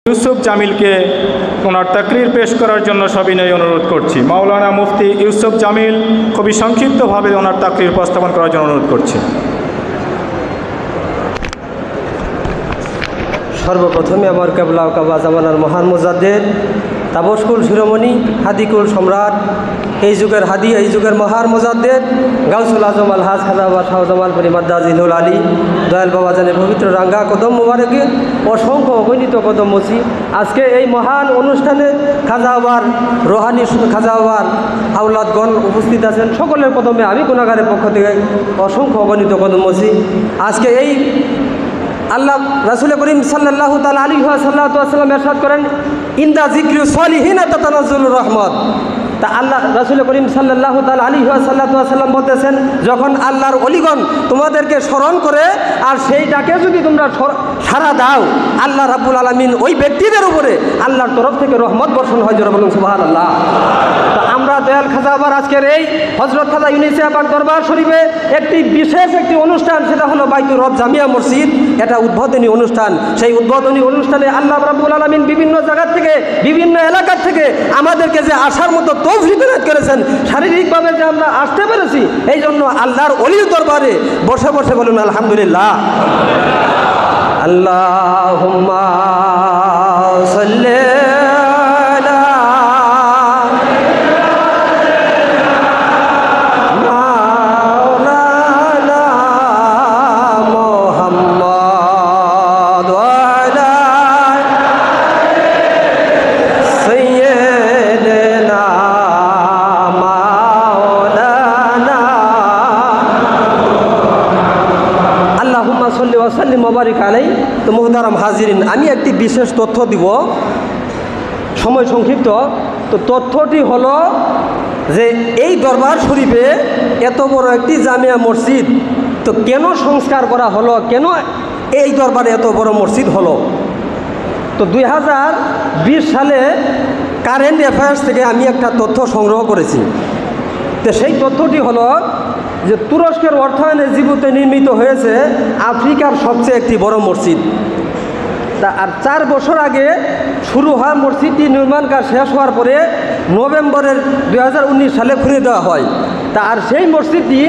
ইউসুফ জামিলকে ওনার তাকরির পেশ করার জন্য সবিনয় অনুরোধ করছি। মাওলানা মুফতি ইউসুফ জামিল খুবই সংক্ষিপ্তভাবে ওনার তাকরির উপস্থাপন করার জন্য অনুরোধ করছি। সর্বপ্রথমে আমার কেবলা ও কাবা জামানার মহান মুজাদ্দেদ, তাবস্কুল শিরোমণি, হাদিকুল সম্রাট, এই যুগের হাদি, এই যুগের মহান মুজাদ্দেদ গাউসুল আজম আলহাজ খাজা বাবা শাহ জামালপুরি মাদ্দাজিলুল আলী দয়াল বাবাজানের পবিত্র রাঙ্গা কদম মুবারকে অসংখ্য অগণিত কদম মসি। আজকে এই মহান অনুষ্ঠানে খাজা বাবার রোহানি খাজা বাবার আওলাদগণ উপস্থিত আছেন। সকলের কদমে আমি গুনাহগারের পক্ষ থেকে অসংখ্য অগণিত কদম মসি। আজকে এই আল্লাহ রাসূল করিম সাল্লাল্লাহু তাআলা আলাইহি ওয়াসাল্লাম ইরশাদ করেন, ইনদা যিকরি সালিহিনা তাতানাজ্জালুর রহমত। তা আল্লাহ রাসূল করিম সাল্লাল্লাহু তাআলা আলাইহি ওয়াসাল্লাম বলতেছেন, যখন আল্লাহর ওলিগণ তোমাদেরকে স্মরণ করে আর সেই ডাকে যদি তোমরা সাড়া দাও, আল্লাহ রাব্বুল আলামিন ওই ব্যক্তিদের উপরে আল্লাহর তরফ থেকে রহমত বর্ষণ হয়। জোরে বলুন সুবহানাল্লাহ। তা আমরা দয়াল খাজা বাবার আজকের এই হযরত খাজা ইউনুসিয়া পাক দরবার শরীফে বিশেষ একটি অনুষ্ঠান, সেটা হলো বাইতুর রব জামিয়া মসজিদ। এটা উদ্বোধনী অনুষ্ঠান। সেই উদ্বোধনী অনুষ্ঠানে আল্লাহ রাব্বুল আলামিন বিভিন্ন জায়গা থেকে, বিভিন্ন এলাকা থেকে আমাদেরকে যে আসার মতো তৌফিক এনায়েত করেছেন, শারীরিকভাবে যে আমরা আসতে পেরেছি, এই জন্য আল্লাহর ওলির দরবারে বসে বসে বলুন আলহামদুলিল্লাহ। আল্লাহুম্মা সাল্লি মোবারক আলাই। তো মুহতারাম হাজিরিন, আমি একটি বিশেষ তথ্য দিব, সময় সংক্ষিপ্ত। তো তথ্যটি হলো যে এই দরবার শরীফে এত বড় একটি জামিয়া মসজিদ তো কেন সংস্কার করা হলো, কেন এই দরবারে এত বড় মসজিদ হলো। তো 2020 সালে কারেন্ট অ্যাফেয়ার্স থেকে আমি একটা তথ্য সংগ্রহ করেছি। তো সেই তথ্যটি হলো যে তুরস্কের অর্থায়নে জিবুতে নির্মিত হয়েছে আফ্রিকার সবচেয়ে একটি বড় মসজিদ। তা আর 4 বছর আগে শুরু হওয়া মসজিদটি নির্মাণ কাজ শেষ হওয়ার পরে নভেম্বরের 2019 সালে খুলে দেওয়া হয়। তা আর সেই মসজিদটি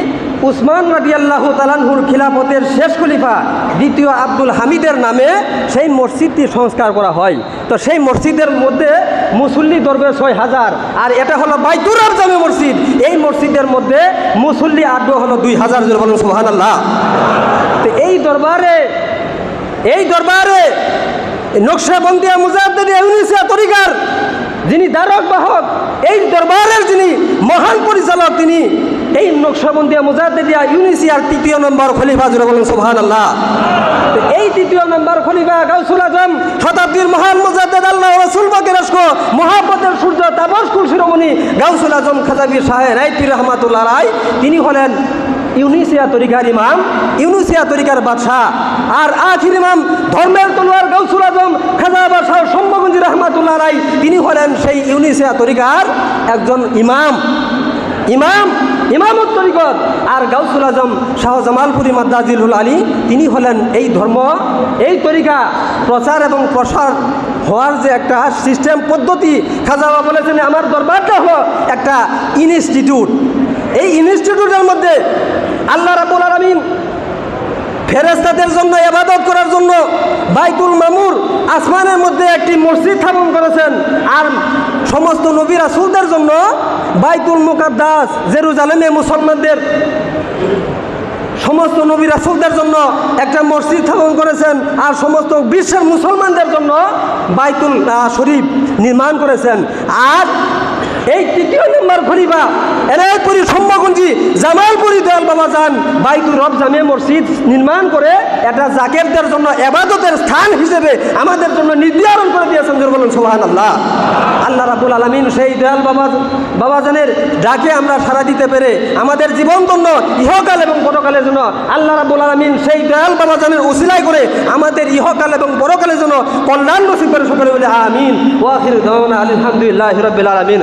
উসমান রাদিয়াল্লাহু তাআলা আনহুর খিলাফতের শেষ খলিফা দ্বিতীয় আব্দুল হামিদের নামে সেই মসজিদটি সংস্কার করা হয়। তো সেই মসজিদের মধ্যে মুসল্লি দরবে 6000, আর এটা হলো বাইতুর রব জামে মসজিদ। এই মসজিদের মধ্যে মুসল্লি আদৌ হলো 2000। জোরে বলুন সুবহানাল্লাহ। তো এই দরবারে নকশবন্দিয়া মুজাদ্দিদিয়া ইউনুসিয়া তরিকার যিনি ধারক বাহক, এই দরবারের যিনি মহান পরিচালক, তিনি এই নকশবন্দিয়া মুজাদ্দিদিয়া ইউনুসিয়ার 3য় নম্বর খলিফা। জোরে বলুন সুবহানাল্লাহ। তো এই 3য় নম্বর খলিফা গাউসুল আজম, শতাব্দীর মহান মুজাদ্দিদ, আল্লাহ রাসূল পাকের আশক মহাব্বতের সূর্য, তাবস্কুল শিরোমণি গাউসুল আজম খাজা পীর সাহেব রায়পীর রহমাতুল্লাহ আলাইহি, তিনি হলেন ইউনুসিয়া তরিকার ইমাম, ইউনুসিয়া তরিকার বাদশাহ। আর আখির ইমাম ধর্মের তলোয়ার গাউসুল আজম খাজা বাদশাহ সম্ভগঞ্জি রহমাতুল্লাহ আলাইহি, তিনি হলেন সেই ইউনুসিয়া তরিকার একজন ইমামত তরিকত। আর গাউসুল আজম শাহ জামালপুরি মাদ্দাজিলুল আলী, তিনি হলেন এই ধর্ম, এই তরিকা প্রচার এবং প্রসার হওয়ার যে একটা সিস্টেম পদ্ধতি। খাজা বাবা বলেছেন আমার দরবারটা হলো একটা ইনস্টিটিউট। এই ইনস্টিটিউটের মধ্যে আল্লাহ রাব্বুল আলামিন ফেরেশতাদের জন্য ইবাদত করার জন্য বাইতুল মামুর আসমানের মধ্যে একটি মসজিদ স্থাপন করেছেন, আর সমস্ত নবী রাসূলদের জন্য বাইতুল মুকাদ্দাস জেরুজালেমে মুসলমানদের সমস্ত নবী রাসূলদের জন্য একটা মসজিদ স্থাপন করেছেন, আর সমস্ত বিশ্বের মুসলমানদের জন্য বাইতুল শরীফ নির্মাণ করেছেন। আর এই 3য় নম্বর খলিফা এনায়েতপুরি সম্ভগঞ্জি জামালপুরি দয়াল বাবাজান বাইতুর রব জামে মসজিদ নির্মাণ করে এটা জাকেরদের জন্য ইবাদতের স্থান হিসেবে আমাদের জন্য নির্ধারণ করে দিয়েছেন। জোরে বলুন সুবহানাল্লাহ। আল্লাহ রাব্বুল আলামিন সেই দয়াল বাবাজানের ডাকে আমরা সাড়া দিতে পেরে আমাদের জীবন ধন্য ইহকাল এবং পরকালের জন্য আল্লাহ রাব্বুল আলামিন সেই দয়াল বাবাজানের উসিলায় করে আমাদের ইহকাল এবং পরকালের জন্য কল্যাণ নসিব করে সকলে বলে আমিন। ওয়া আখিরু দাওয়ানা আলহামদুলিল্লাহি রাব্বিল আলামিন।